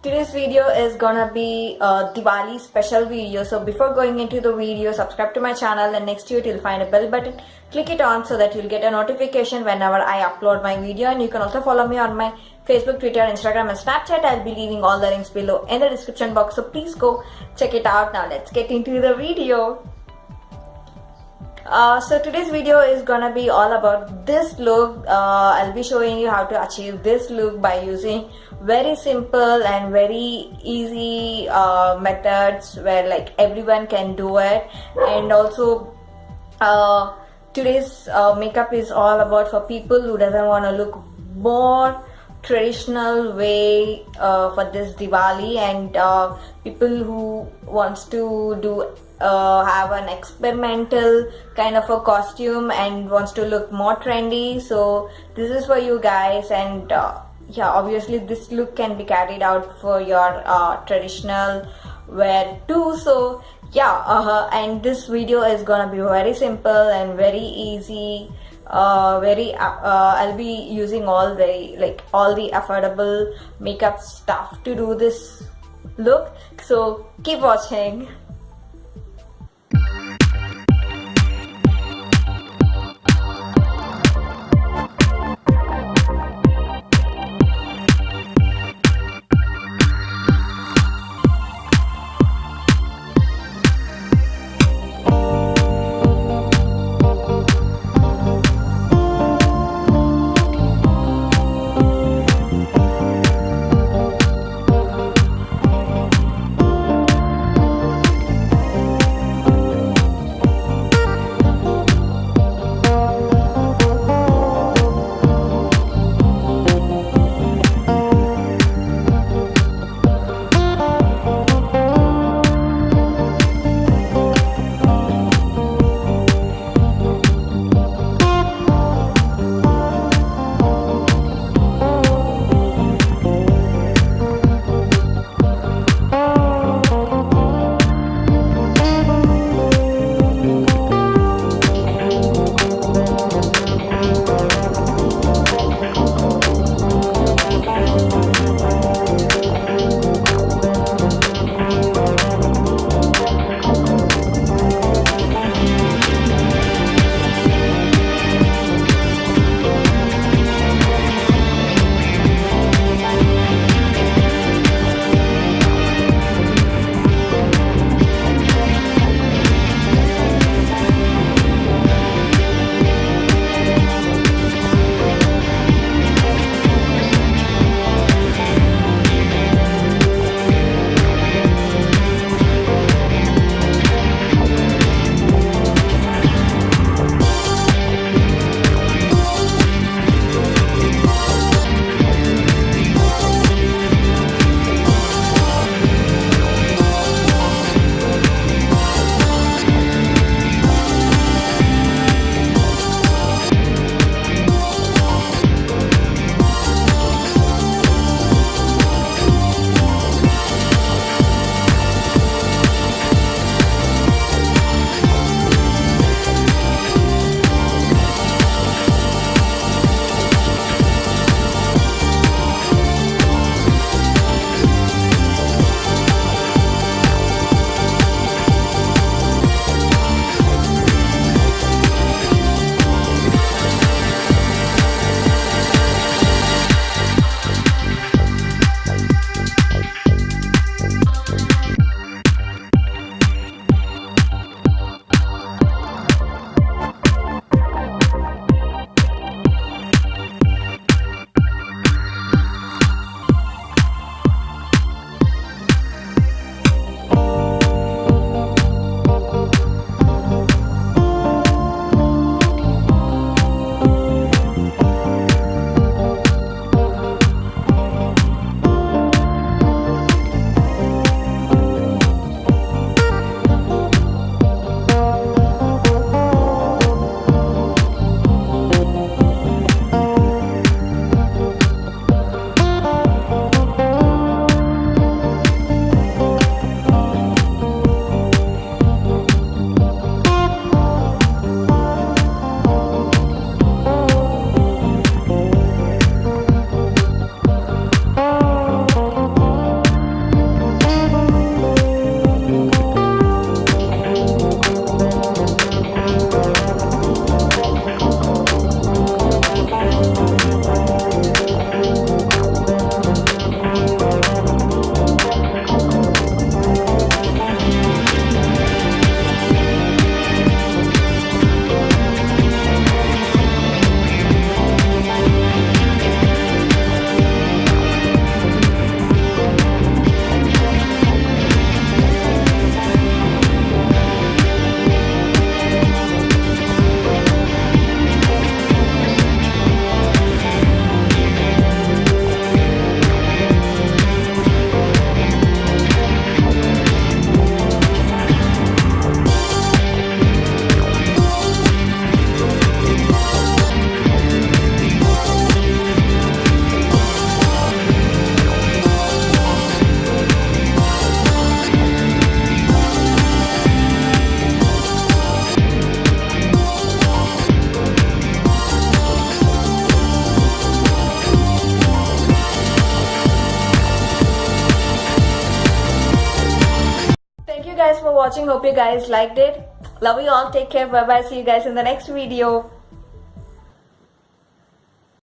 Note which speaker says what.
Speaker 1: Today's video is gonna be a Diwali special video. So before going into the video, subscribe to my channel and next to it you'll find a bell button. Click it on so that you'll get a notification whenever I upload my video, and you can also follow me on my Facebook, Twitter, Instagram and Snapchat. I'll be leaving all the links below in the description box, so please go check it out. Now let's get into the video. So today's video is gonna be all about this look. I'll be showing you how to achieve this look by using very simple and very easy methods where like everyone can do it. And also today's makeup is all about for people who doesn't want to look more traditional way for this Diwali, and people who wants to do have an experimental kind of a costume and wants to look more trendy. So this is for you guys. And yeah, obviously this look can be carried out for your traditional wear too. So yeah, and this video is gonna be very simple and very easy. I'll be using all the affordable makeup stuff to do this look, so keep watching. watching. Hope you guys liked it. Love you all. Take care. Bye bye. See you guys in the next video.